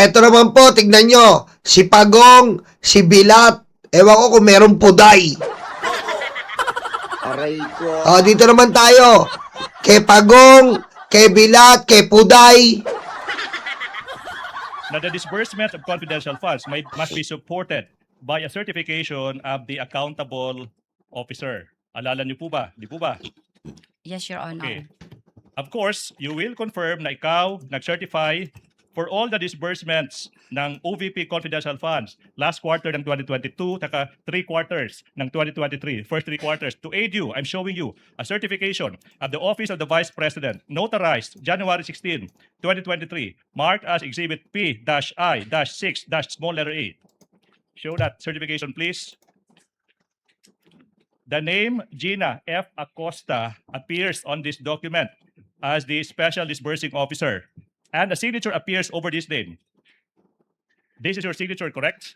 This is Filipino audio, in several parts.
Eto naman po, tignan nyo. Si Pagong, si Bilat, ewan ko kung merong puday. Aray ko. Dito naman tayo. Kay Pagong, kay Bilat, kay Puday. Now, the disbursement of confidential funds must be supported by a certification of the accountable officer. Alala niyo po ba? Di po ba? Yes, Your Honor. Okay. Of course, you will confirm na ikaw nag-certify for all the disbursements ng OVP confidential funds last quarter ng 2022 taka 3 quarters ng 2023, first 3 quarters. To aid you, I'm showing you a certification of the Office of the Vice President, notarized January 16, 2023, marked as Exhibit P-I-6-small letter A. Show that certification, please. The name Gina F. Acosta appears on this document as the Special Disbursing Officer, and the signature appears over this name. This is your signature, correct?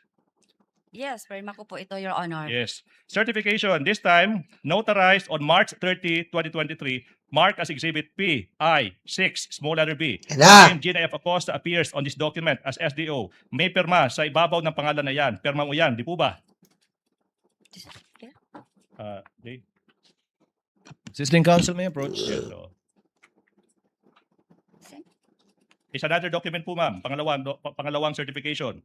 Yes, perma ko po ito, Your Honor. Yes. Certification, this time, notarized on March 30, 2023, marked as Exhibit P-I-6, small letter B. Yan na. The name Gina F. Acosta appears on this document as SDO. May perma sa ibabaw ng pangalan na yan. Perma mo yan, di po ba? Di? Assisting counsel may approach. Yes, so. Is another document po, ma'am. Pangalawang certification.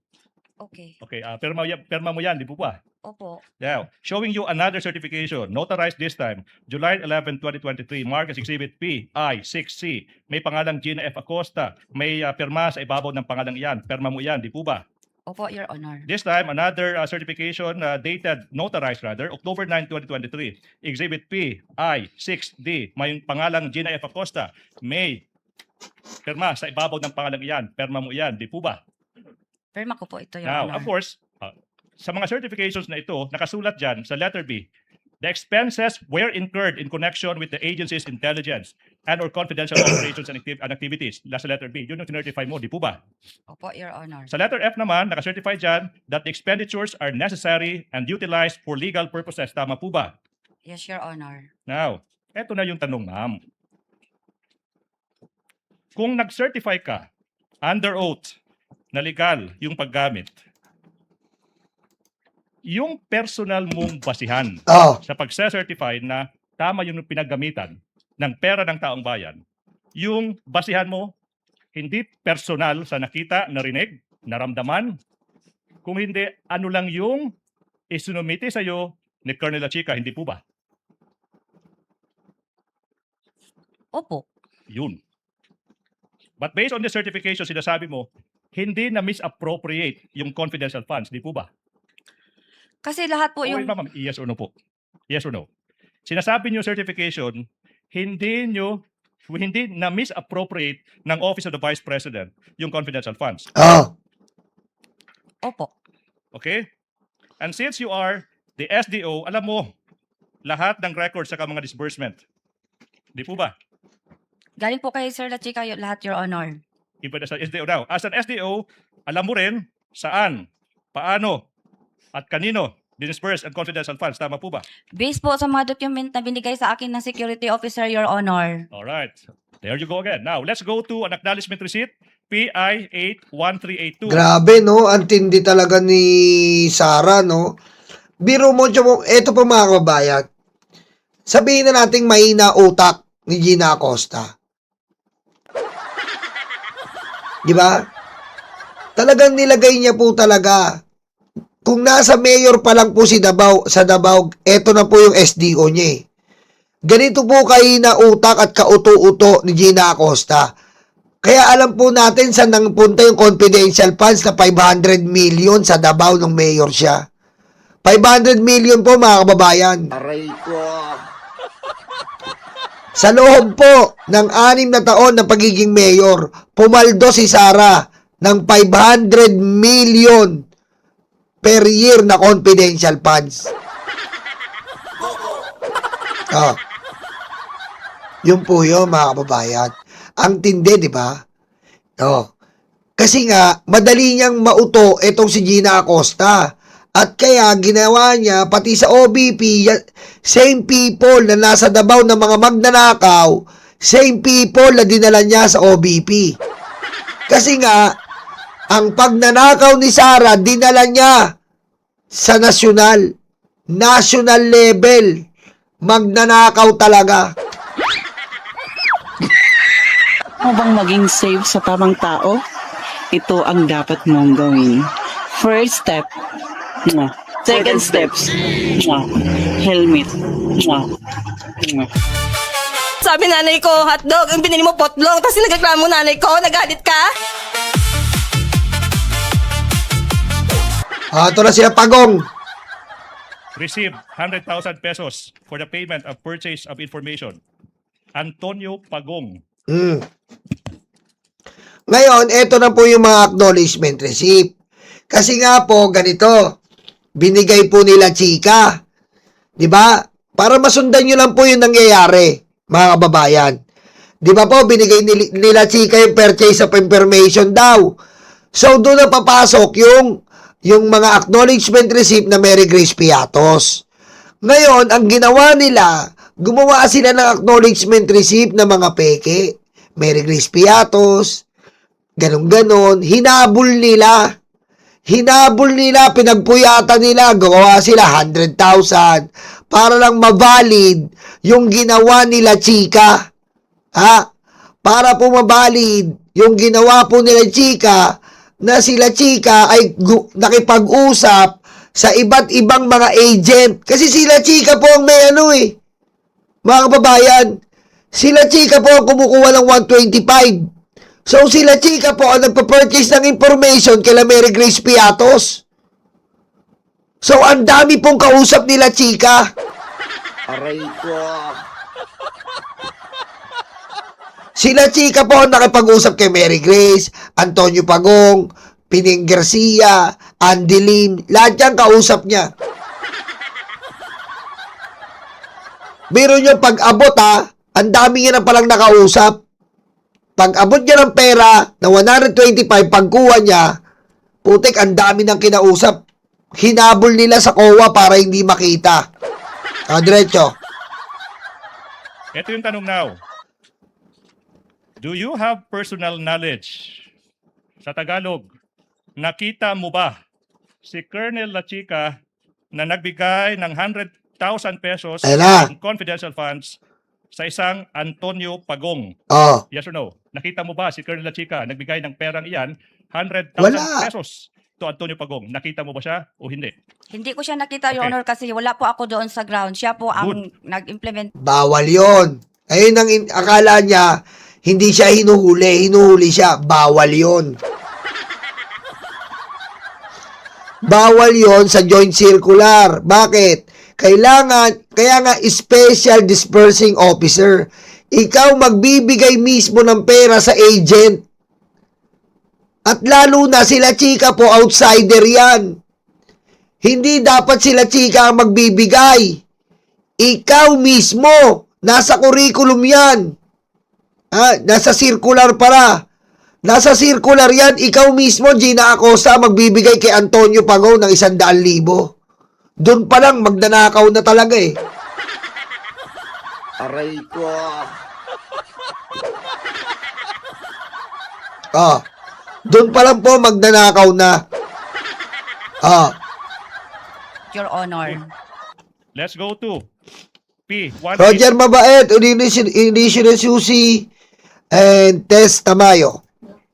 Okay. Okay, perma mo yan, di po ba? Opo. Now, showing you another certification, notarized this time, July 11, 2023, marked as Exhibit P-I-6C. May pangalang Gina F. Acosta. May perma sa ibabaw ng pangalang iyan. Perma mo yan, di po ba? Opo, Your Honor. This time, another certification dated, notarized rather, October 9, 2023. Exhibit P-I-6D. May pangalang Gina F. Acosta. May perma sa ibabaw ng pangalang iyan. Perma mo yan, di po ba? Perma ko po ito, Your Now, Honor. of course, sa mga certifications na ito, nakasulat dyan sa letter B, the expenses were incurred in connection with the agency's intelligence and or confidential operations and activities. Sa letter B, yun yung certify mo, di po ba? Opo, Your Honor. Sa letter F naman, nakacertify dyan that the expenditures are necessary and utilized for legal purposes. Tama po ba? Yes, Your Honor. Now, eto na yung tanong, ma'am. Kung nag-certify ka under oath na legal yung paggamit, yung personal mong basihan Oh, sa pagse-certify na tama yung pinaggamitan ng pera ng taong bayan, yung basihan mo, hindi personal sa nakita, narinig, naramdaman, kung hindi, ano lang yung isinumiti sa'yo ni Colonel Lachica, hindi po ba? Opo. Yun. But based on the certification, sinasabi mo, hindi na misappropriate yung confidential funds, di po ba? Kasi lahat po Okay, yung... ma'am, yes or no po? Yes or no? Sinasabi niyo certification, hindi na misappropriate ng Office of the Vice President yung confidential funds. oh. Opo. Okay? And since you are the SDO, alam mo lahat ng records sa mga disbursement. Di po ba? Galing po kay Sir Lachica lahat, Your Honor. Iba na sa SDO now. As an SDO, alam mo rin saan, paano, at kanino disburse ang confidential funds. Tama po ba? Based po sa mga document na binigay sa akin ng security officer, Your Honor. Alright. There you go again. Now, let's go to an acknowledgement receipt. PI 81382. Grabe, no? Ang tindi talaga ni Sara, no? Biro mo, eto po mga kababayan. Sabihin na nating mahina utak ni Gina Acosta. Di ba? Talagang nilagay niya po talaga. Kung nasa mayor pa lang po sa Davao, eto na po yung SDO niya eh. Ganito po kahina utak at kauto-uto ni Gina Acosta. Kaya alam po natin saan nangpunta yung confidential funds na 500 million sa Davao nung mayor siya. 500 million po mga kababayan. Aray ko. Sa loob po ng 6 na taon ng pagiging mayor, pumaldo si Sara ng 500 million per year na confidential funds. Oh. Yun po yun, mga kababayan. Ang tindi, di ba? Oh. Kasi nga, madali niyang mauto itong si Gina Acosta. At kaya ginawa niya, pati sa OBP, same people na nasa Davao ng mga magnanakaw, same people na dinala niya sa OBP. Kasi nga, Ang pagnanakaw ni Sara, dinala niya sa nasyonal. National level. Magnanakaw talaga. Mo bang maging safe sa tamang tao? Ito ang dapat mong gawin. First step, mwah. Second steps, mwah. Helmet. Mwah. Mwah. Sabi nanay ko, hotdog, ang binili mo potlong, tapos nagreklamo nanay ko, nagalit ka? Ito na sila Pagong. Received 100,000 pesos for the payment of purchase of information. Antonio Pagong. Ngayon, ito na po yung mga acknowledgement receipt. Kasi nga po, ganito, binigay po nila Chika. Di ba? Para masundan nyo lang po yung nangyayari, mga kababayan. Di ba po, binigay nila Chika yung purchase of information daw. So, doon na papasok yung mga acknowledgement receipt na Mary Grace Piatos. Ngayon, ang ginawa nila, gumawa sila ng acknowledgement receipt na mga peke. Mary Grace Piatos, ganon-ganon, hinabol nila, pinagpuyatan nila, gawa sila 100,000 para lang mabalid yung ginawa nila Chika. Para po mabalid yung ginawa po nila Chika, na sila Chika ay nakipag-usap sa iba't ibang mga agent. Kasi sila Chika po ang may mga kababayan, sila Chika po ang kumukuha ng 125. So, sila Chika po ang nagpa-purchase ng information kay Mary Grace Piatos. So, ang dami pong kausap nila Chika. Aray ko. Sila Chika po ang nakipag-usap kay Mary Grace, Antonio Pagong, Pining Garcia, Andy Lim, lahat yan kausap niya. Biro nyo pag-abot ang dami niya na palang nakausap. Pag-abot niya ng pera na 125, pagkuha niya, putik, ang dami ng kinausap. Hinabol nila sa COA para hindi makita. Diretso. Ito yung tanong now. Do you have personal knowledge? Sa Tagalog, nakita mo ba si Colonel La Chica na nagbigay ng 100,000 pesos Ayan na. in confidential funds sa isang Antonio Pagong? Oh, Yes or no? Nakita mo ba si Colonel La Chica nagbigay ng perang iyan, 100,000 Wala. pesos to Antonio Pagong? Nakita mo ba siya o hindi? Hindi ko siya nakita, Your Okay. Honor, kasi wala po ako doon sa ground. Siya po ang Good. nag-implement. bawal yon. Ayun ang akala niya, hindi siya hinuhuli siya. Bawal yon. Bawal yon sa joint circular. Bakit? Kaya nga special dispersing officer. Ikaw magbibigay mismo ng pera sa agent. At lalo na sila Chika po, outsider yan. Hindi dapat sila Chika ang magbibigay. Ikaw mismo, nasa curriculum yan. Nasa circular para. Nasa circular yan, ikaw mismo, Gina Acosta, magbibigay kay Antonio Pagong ng 100,000. Doon pa lang, magnanakaw na talaga eh. Aray ko. Doon pa lang po, magnanakaw na. Your Honor. Let's go to P. Roger Mabait, Initial Susi, and Tess Tamayo.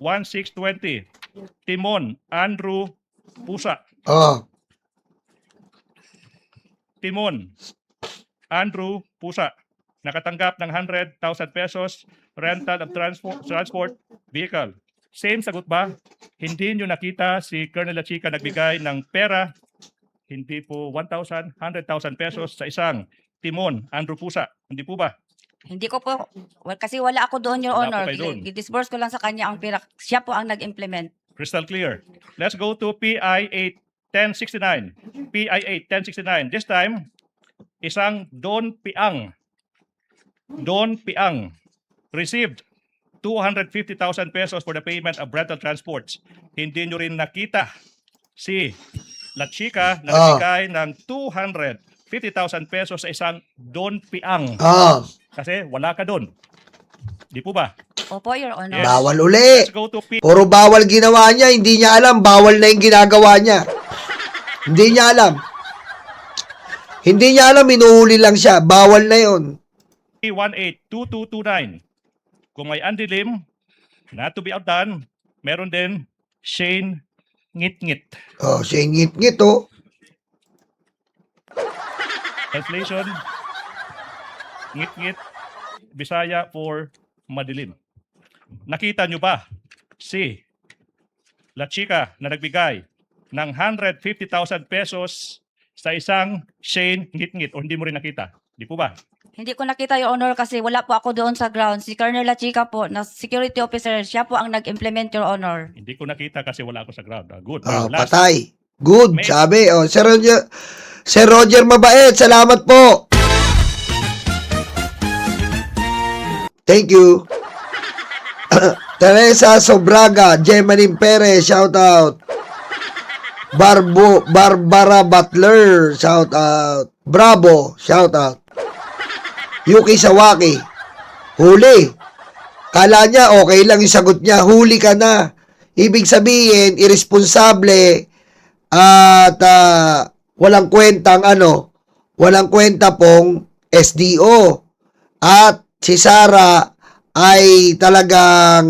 1620. Timon Andrew Pusa. Timon Andrew Pusa. Nakatanggap ng 100,000 pesos rental of transport vehicle. Same sagot ba? Hindi nyo nakita si Colonel La Chica nagbigay ng pera, hindi po 1,000, 100,000 pesos sa isang Timon Andrew Pusa. Hindi po ba? Hindi ko po, kasi wala ako doon, Your Wala Honor. po kayo doon. I-disburse ko lang sa kanya ang pera. Siya po ang nag-implement. Crystal clear. Let's go to PI 8-1069. PI 8-1069. This time, isang Don Piang received 250,000 pesos for the payment of rental transports. Hindi nyo rin nakita si La Chica na nagbigay ng 250,000 pesos sa isang Don Piang. Kasi wala ka doon. Di po ba? Opo, Your Honor. Yes. Bawal uli. Let's go to P. Puro bawal ginawa niya, hindi niya alam, bawal na yung ginagawa niya. Hindi niya alam. Hindi niya alam, inuhuli lang siya. Bawal na yon. 182229. Kung may Andy Lim, not to be outdone, meron din Shane Ngit-Ngit. Oh, siya ngit-ngit, oh. Translation, Ngit-Ngit, Bisaya for madilim. Nakita nyo ba si La Chica na nagbigay ng 150,000 pesos sa isang Shane Ngit-Ngit o hindi mo rin nakita? Di po ba? Hindi ko nakita, Your Honor, kasi wala po ako doon sa ground. Si Colonel La Chica po, na security officer, siya po ang nag-implement, Your Honor. Hindi ko nakita kasi wala ako sa ground. Good. Oh, Now, last. patay. Good, May- sabi. Oh, Sir Roger Mabait, salamat po. Thank you. Teresa Sobraga, Gemaline Perez, shout out. Barbara Butler, shout out. Bravo, shout out. Yuki Sawaki, huli. Kala niya okay lang yung sagot niya, huli ka na. Ibig sabihin, irresponsable at walang kwentang walang kwenta pong SDO. At si Sara ay talagang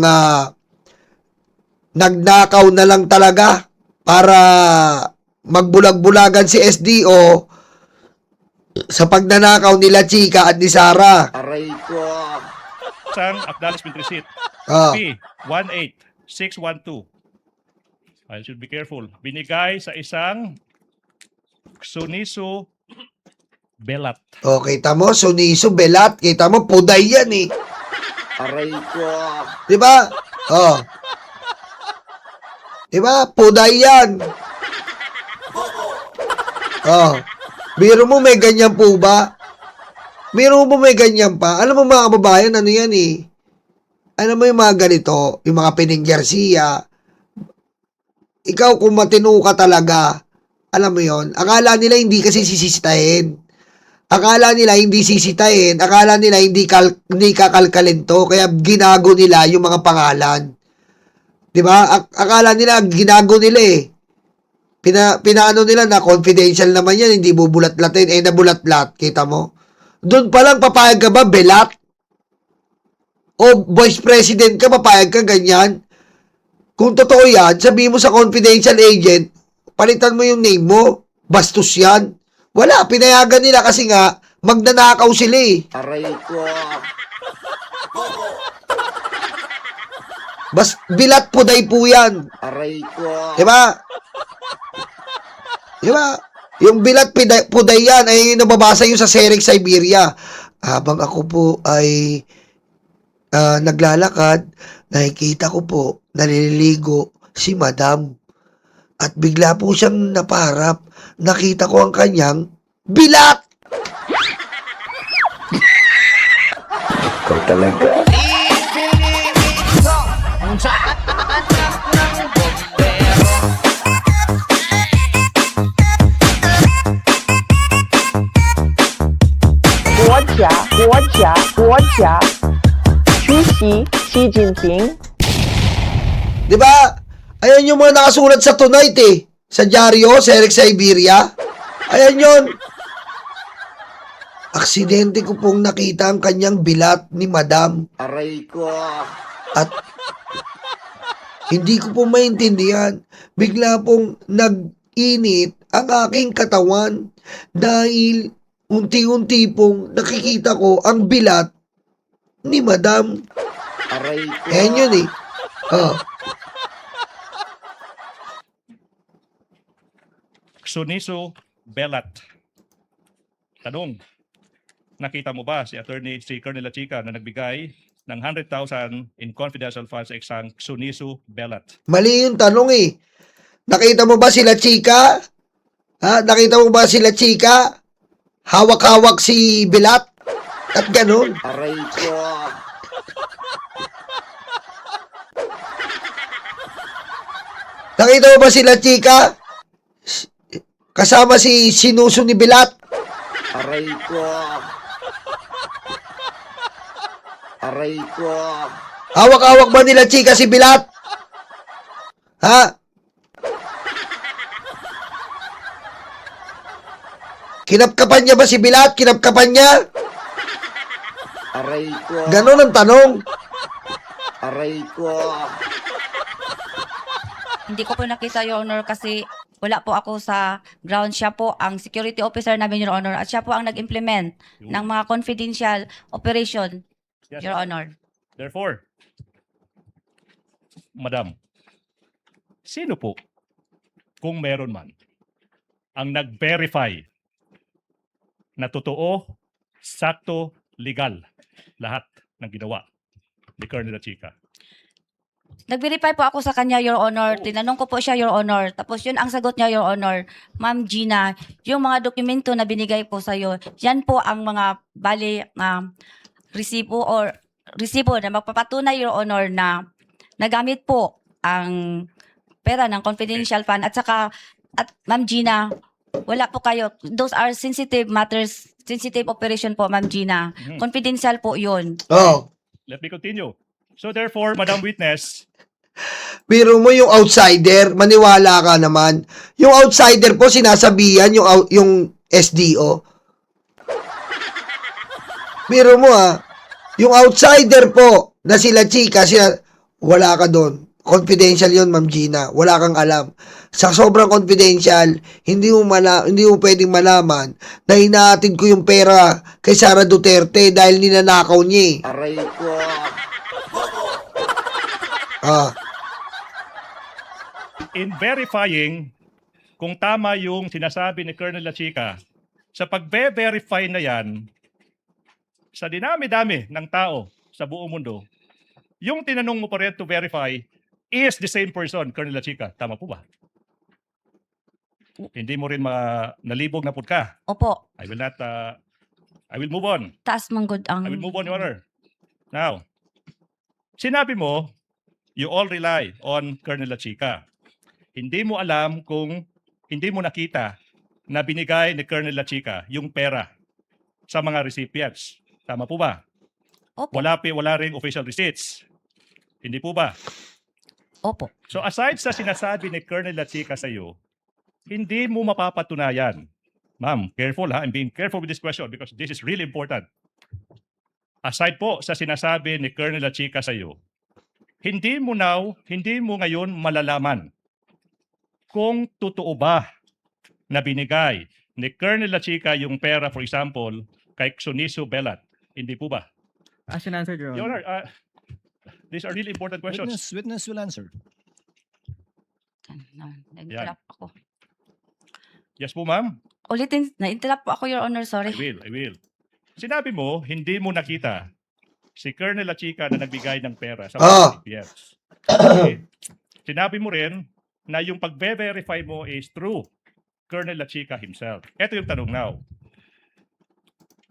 nagnakaw na lang talaga para magbulag-bulagan si SDO sa pagnanakaw nila Chika at ni Sara. Aray ko. Isang acknowledgement receipt. Oh, P18612. I should be careful. Binigay sa isang Suniso Belat. oh, kita mo, Suniso Belat, kita mo, puday yan eh. Aray ko. Di ba? Oh. Di ba? Puday yan. Oh. Biro mo may ganyan po ba? Biro mo may ganyan pa? Alam mo mga kababayan, ano yan eh? Alam mo yung mga ganito, yung mga Pining Garcia, ikaw kung matino ka talaga, alam mo yon, akala nila hindi kasi sisitahin. Akala nila hindi sisitahin, akala nila hindi kakalkalin to, kaya ginago nila yung mga pangalan. 'Di ba? Akala nila ginago nila eh. Pinaano nila na confidential naman yan, hindi bubulat-latin, eh nabulat-lat, kita mo? Doon pa lang papayag ka ba, Belat? O vice president ka, papayag ka ganyan? Kung totoo yan, sabihin mo sa confidential agent, palitan mo yung name mo, bastos yan. Wala, pinayagan nila kasi nga, magnanakaw sila eh. Aray ko. Bilat puday po yan. Aray ko. Diba? Diba? Yung bilat puday yan ay yung nababasa yun sa Serek Siberia. Habang ako po ay naglalakad, nakikita ko po, naliligo si Madam. At bigla po siyang naparap. Nakita ko ang kanyang bilat! Ikaw talaga. Xi Jinping. Diba? Ayan yung mga nakasulat sa Tonight eh. Sa dyaryo, sa Eric Siberia. Ayan yun. Aksidente ko pong nakita ang kanyang bilat ni Madam. Aray ko. At hindi ko po maintindihan. Bigla pong nag-init ang aking katawan dahil unti-unti pong nakikita ko ang bilat ni Madam. Aray ko. Ayan yun eh. Oh. Suniso Belat. Tanong, nakita mo ba si Colonel La Chica na nagbigay ng 100,000 in confidential funds sa isang Suniso Belat? Mali yung tanong eh. Nakita mo ba sila Chika? Ha? Nakita mo ba sila Chika? Hawak-hawak si Bilat? At ganun. Aray ko. Nakita mo ba sila Chika? Kasama si sinuso ni Bilat? Aray ko. Aray ko. Hawak-hawak ba nila chika si Bilat? Ha? Kinapkapan niya ba si Bilat? Kinapkapan niya? Aray ko. Ganon ang tanong. Aray ko. Hindi ko po nakita, Your Honor, kasi wala po ako sa ground. Siya po ang security officer namin, Your Honor, at siya po ang nag-implement ng mga confidential operation, Yes. Your Honor. Therefore, Madam, sino po, kung meron man, ang nag-verify na totoo, sakto, legal, lahat ng ginawa ni Colonel Chica? Nag-verify po ako sa kanya, Your Honor. Tinanong ko po siya, Your Honor. Tapos yun ang sagot niya, Your Honor. Ma'am Gina, yung mga dokumento na binigay po sa'yo, yan po ang mga resibo na magpapatunay, Your Honor, na nagamit po ang pera ng confidential fund. At saka, Ma'am Gina, wala po kayo. Those are sensitive matters, sensitive operation po, Ma'am Gina. Confidential po yun. Oh. Let me continue. So therefore, Madam Witness, Biro mo yung outsider, maniwala ka naman. Yung outsider po, sinasabihan yung SDO. Biro mo yung outsider po, na sila chika, wala ka doon. Confidential yon, Ma'am Gina. Wala kang alam. Sa sobrang confidential, hindi mo pwedeng malaman na hinahatid ko yung pera kay Sara Duterte dahil ninanakaw niya eh. Aray ko. in verifying kung tama yung sinasabi ni Colonel Lachica, sa pagbe-verify na yan, sa dinami-dami ng tao sa buong mundo, yung tinanong mo pa rin to verify is the same person, Colonel Lachica. Tama po ba? Hindi mo rin nalibog na po ka. Opo, I will move on. taas manggod ang... I will move on, Your Honor. Now, sinabi mo, you all rely on Colonel Lachica. Hindi mo alam kung hindi mo nakita na binigay ni Colonel Lachica yung pera sa mga recipients. Tama po ba? Opo, Wala ring official receipts. Hindi po ba? opo. So aside sa sinasabi ni Colonel Lachica sa iyo, hindi mo mapapatunayan. Ma'am, careful ha. I'm being careful with this question because this is really important. Aside po sa sinasabi ni Colonel Lachica sa iyo, hindi mo ngayon malalaman kung totoo ba na binigay ni Colonel Lachica yung pera, for example, kay Xoniso Belat. Hindi po ba? As an answer, Your Your Honor. Honor, these are really important questions. Witness will answer. Na-interrupt ako. Yes po, ma'am. Ulitin, na-interrupt po ako, Your Honor. Sorry. I will. Sinabi mo, hindi mo nakita si Colonel Lachica na nagbigay ng pera sa mga recipients. Okay. Sinabi mo rin na yung pag-verify mo is through Colonel Lachica himself. Ito yung tanong now.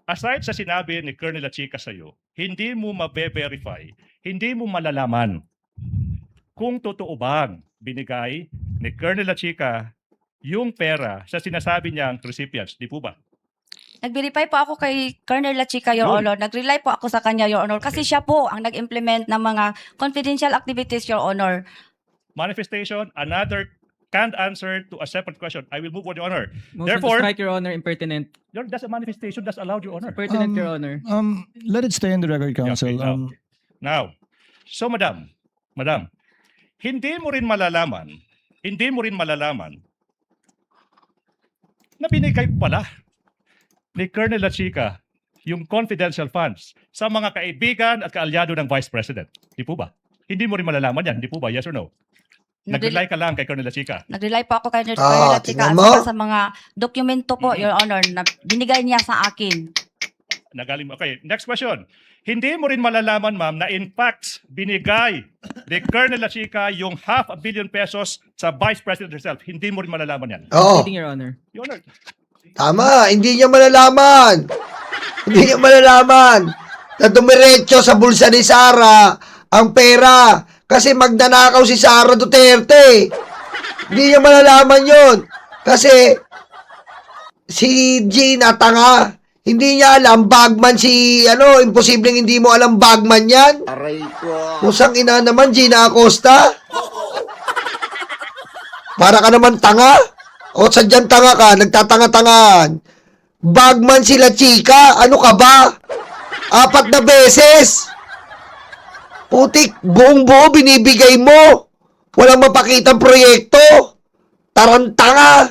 Aside sa sinabi ni Colonel Lachica sa iyo, hindi mo ma-verify, hindi mo malalaman kung totoo bang binigay ni Colonel Lachica yung pera sa sinasabi niyang recipients. Di po ba? Nag-verify po ako kay Colonel Lachica, Your Yun. Honor. Nag-rely po ako sa kanya, Your Honor. Kasi siya po ang nag-implement ng mga confidential activities, Your Honor. Manifestation, another can't answer to a separate question. I will move on, Your Honor. Motion Therefore, to strike, Your Honor, impertinent. that's a manifestation that's allowed, Your Honor. Pertinent, Your Honor. Let it stay in the record, counsel. Okay, now, so madam, hindi mo rin malalaman na binigay pala ni Colonel Lachica yung confidential funds sa mga kaibigan at kaalyado ng Vice President. Di po ba? Hindi mo rin malalaman yan. Di po ba? Yes or no? Nag-rely ka lang kay Colonel Lachica. Nag-rely po ako kay Colonel Lachica tingnan at mo. saka sa mga dokumento po, Your Honor, na binigay niya sa akin. Nagaling mo. Okay, next question. Hindi mo rin malalaman, ma'am, na in fact, binigay ni Colonel Lachica yung $500 million pesos sa Vice President herself. Hindi mo rin malalaman yan. Oo. Reading, Your Honor. Your Honor, Tama, hindi niya malalaman. Hindi niya malalaman na dumiretso sa bulsa ni Sara ang pera kasi magnanakaw si Sara Duterte. Hindi niya malalaman yon kasi si Gina tanga. Hindi niya alam, bagman si, imposibleng hindi mo alam bagman yan. Aray ko. Pusang ina naman, Gina Acosta. Para ka naman tanga. O sadyang tanga ka, nagtatanga-tangaan. Bagman sila, chika. Ano ka ba? 4 na beses. Putik, buong buo binibigay mo. Walang mapakitang proyekto. Tarantanga.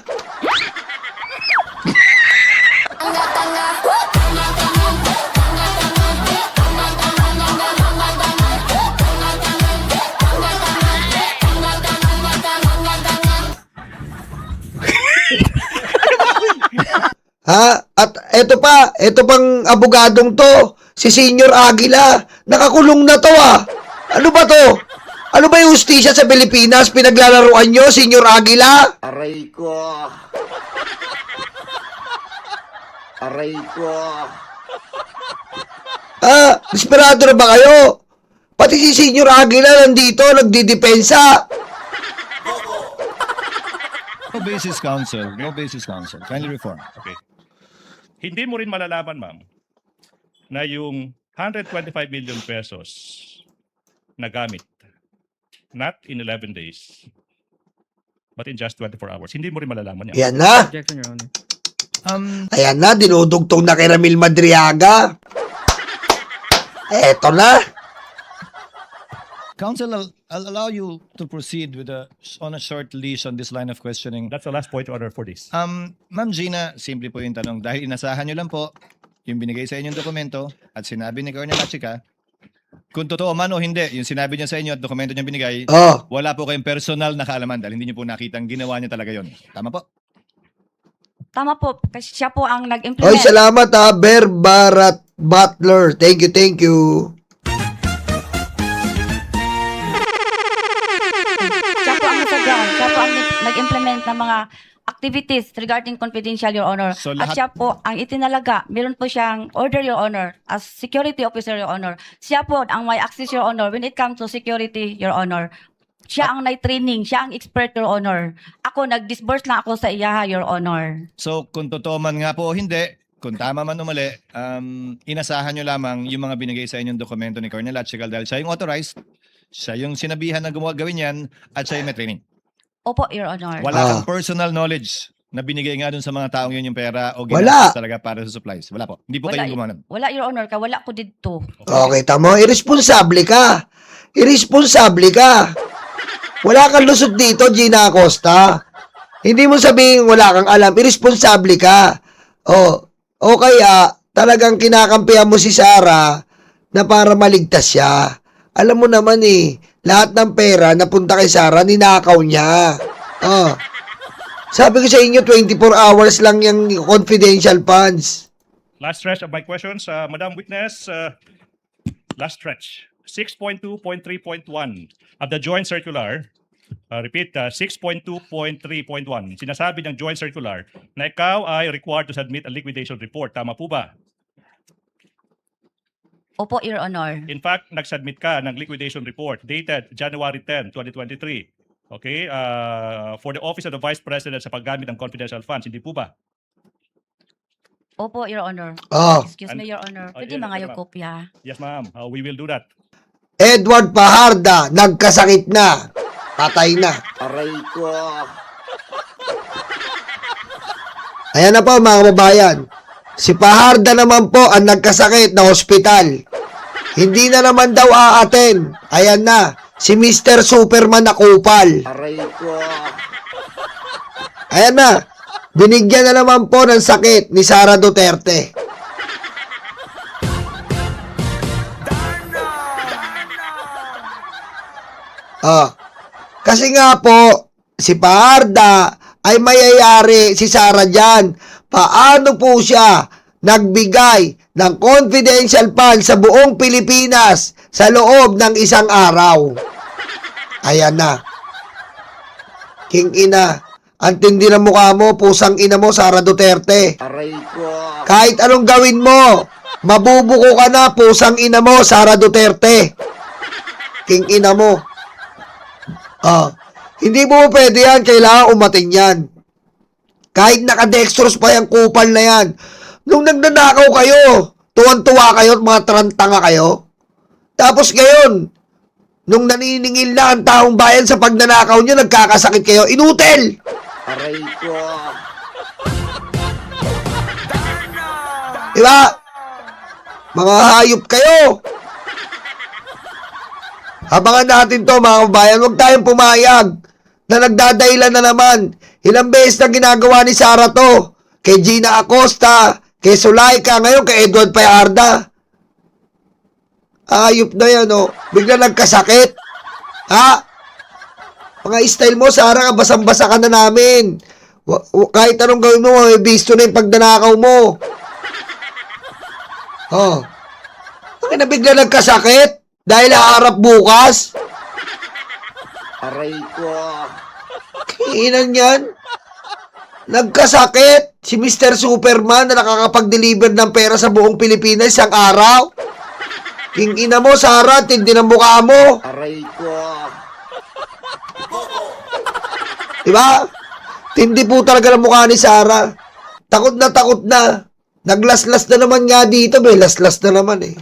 Ha? At eto pang abogadong to, si Senior Aguila, nakakulong na to Ano ba to? Ano ba yung hustisya sa Pilipinas? Pinaglalaruan nyo, Senior Aguila? Aray ko. Aray ko. Desperado na ba kayo? Pati si Senior Aguila nandito, nagdidepensa. No basis, counsel. No basis, counsel. Kindly reform. Okay. Hindi mo rin malalaman, ma'am, na yung 125 million pesos na gamit, not in 11 days, but in just 24 hours. Hindi mo rin malalaman yan. Ayan na. Objection, Your Honor. Ayan na, dinudugtong na kay Ramil Madriaga. Eto na. Counsel, I'll allow you to proceed with on a short leash on this line of questioning. That's the last point, Your Honor, for this. Ma'am Gina, simple po yung tanong. Dahil inasahan nyo lang po yung binigay sa inyong dokumento at sinabi ni Colonel Lachica, kung totoo man o hindi, yung sinabi niya sa inyo at dokumento niya binigay, Oh, wala po kayong personal na kaalaman dahil hindi niyo po nakitang ginawa niya talaga yon. Tama po? Tama po, kasi siya po ang oy, nag-implement. salamat Ber Barat Butler. Thank you, thank you. Siya po ang nasa ground. Siya po ang nag-implement ng mga activities regarding confidential, Your Honor. So, At lahat- siya po ang itinalaga. Meron po siyang order, Your Honor, as security officer, Your Honor. Siya po ang may access, Your Honor, when it comes to security, Your Honor. Siya ang nai-training. Siya ang expert, Your Honor. Ako, nag-disburse lang ako sa iya, Your Honor. So, kung totoo man nga po o hindi, kung tama man o mali, inasahan nyo lamang yung mga binigay sa inyong dokumento ni Colonel Lachical dahil siya yung authorized, siya yung sinabihan na gawin yan, at siya yung may training. Opo, Your Honor. Wala kang personal knowledge na binigay nga dun sa mga taong yun yung pera o Wala. ginastos talaga para sa supplies. Wala po. Hindi po Wala, kayo gumawa nun. wala, Your Honor. Wala ko dito. Okay, tamo. Irresponsable ka. Irresponsable ka. Wala kang lusot dito, Gina Acosta. Hindi mo sabihin wala kang alam. Irresponsable ka. O kaya, talagang kinakampihan mo si Sarah na para maligtas siya. Alam mo naman lahat ng pera napunta kay Sarah, ninakaw niya. Sabi ko sa inyo, 24 hours lang yung confidential funds. Last stretch of my questions, Madam Witness. Last stretch. 6.2.3.1 of the joint circular. Repeat, 6.2.3.1. Sinasabi ng joint circular na ikaw ay required to submit a liquidation report. Tama po ba? Opo, Your Honor. In fact, nag-submit ka ng liquidation report dated January 10, 2023. Okay? For the Office of the Vice President sa paggamit ng confidential funds. Hindi po ba? Opo, Your Honor. Oh, Excuse me, Your Honor. Oh, Pwede yeah, mga yeah, yung ma'am. kopya. Yes, ma'am. We will do that. Edward Paharda, nagkasakit na. Patay na. Aray ko. Ayan na po mga kababayan. Si Paharda naman po ang nagkasakit na hospital. Hindi na naman daw aaten. Ayan na. Si Mr. Superman na kupal. Aray ko. Ayan na. Binigyan na naman po ng sakit ni Sara Duterte. Kasi nga po, si Paharda ay mayayari si Sara dyan. Paano po siya nagbigay ng confidential fund sa buong Pilipinas sa loob ng isang araw? Ayan na. King ina. Ang tindi ng mukha mo, pusang ina mo, Sara Duterte. Aray ko. Kahit anong gawin mo, mabubuko ka na, pusang ina mo, Sara Duterte. King ina mo. Hindi mo pwede yan, kailangan umating yan. Kahit nakadextrose pa yung kupal na yan, Nung nagnanakaw kayo, tuwan-tuwa kayo at mga tarantanga kayo. Tapos ngayon, nung naniningil na ang taong bayan sa pagnanakaw nyo, nagkakasakit kayo. Inutil! Aray ko. Diba? Mga hayop kayo. Abangan natin to mga kabayan. Huwag tayong pumayag na nagdadahilan na naman. Ilang beses na ginagawa ni Sara to. Kay Gina Acosta, kay Sulaika, ngayon kay Edward Payarda. Hayop na yan, oh. Bigla nagkasakit. Ha? Mga style mo, Sara, basang-basa ka na namin. Kahit anong gawin mo, may bisto na yung pagdanakaw mo. Oh. Bakit na bigla nagkasakit? Dahil haharap bukas? Aray ko. Kainan yan? Nagkasakit? Si Mr. Superman na nakakapag-deliver ng pera sa buong Pilipinas isang araw? King ina mo, Sara, tindi ng mukha mo. Aray ko. Diba? Tindi po talaga ng mukha ni Sara. Takot na takot na. Naglaslas na naman nga dito, may laslas na naman eh.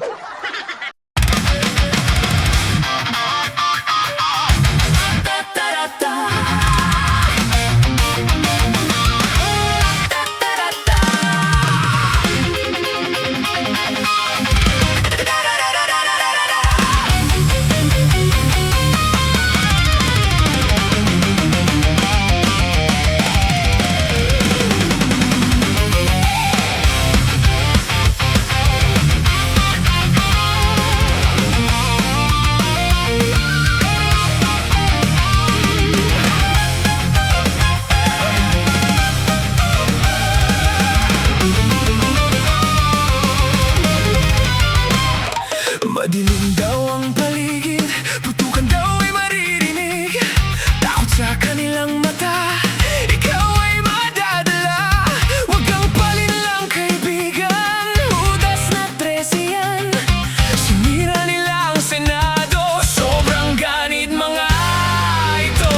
Madilim daw ang paligid, putukan daw ay maririnig. Takot sa kanilang mata, ikaw ay madadala. Huwag kang palinlang kaibigan, hudas na 13 yan. Sinira nila ang Senado, sobrang ganid mga ito.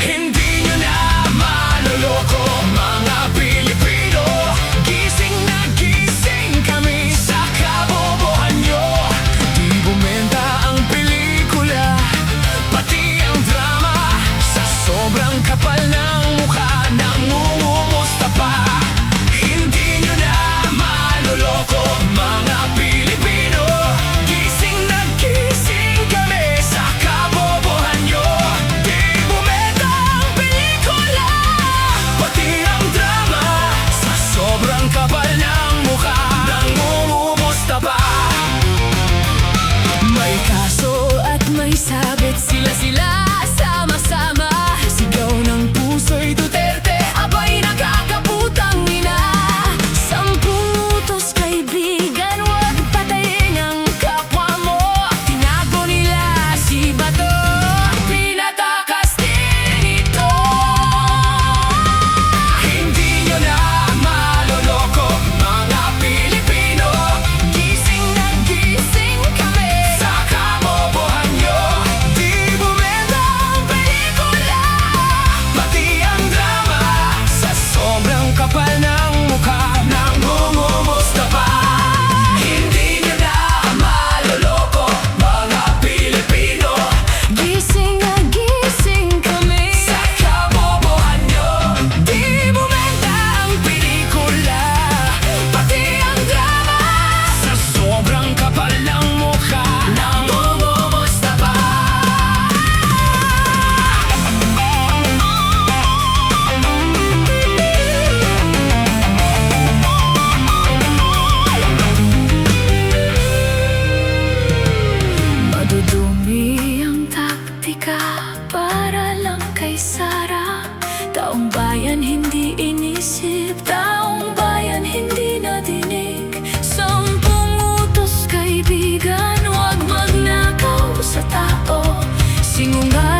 Hindi nyo na maloloko mga Pilipino. Gising na gising kami sa kabobohan nyo. Di bumenta ang pelikula, pati ang drama. Sa sobrang kapal ng mukha, nangungumusta pa. Hindi nyo na maloloko mga Pilipino. Gising na gising kami sa kabobohan nyo. Di bumenta ang pelikula, pati ang drama. Sa sobrang kapal ng mukha, nangungumusta pa. May kaso at may sabit, sila sama-sama. Sigaw ng puso'y Duterte, abay nakakaputang ina. 10 utos kaibigan, huwag patayin ang kapwa mo. Tinago nila si Bato, pinatakas din ito. Hindi nyo na maloloko mga Pilipino. Gising na gising kami sa kabobohan nyo. Di bumenta ang pelikula, pati ang drama. Sa sobrang kapal ng mukha, nangungumusta pa. Hindi nyo na maloloko mga Pilipino. Gising na gising kami sa kabobohan nyo. Di bumenta ang pelikula, pati ang drama. Sa sobrang kapal ng mukha, nangungumusta pa. Madudumi ang taktika para lang kay Sara. Taong bayan hindi inisip, taong bayan hindi nadinig. 10 utos kaibigan, huwag magnakaw sa tao. Singungaling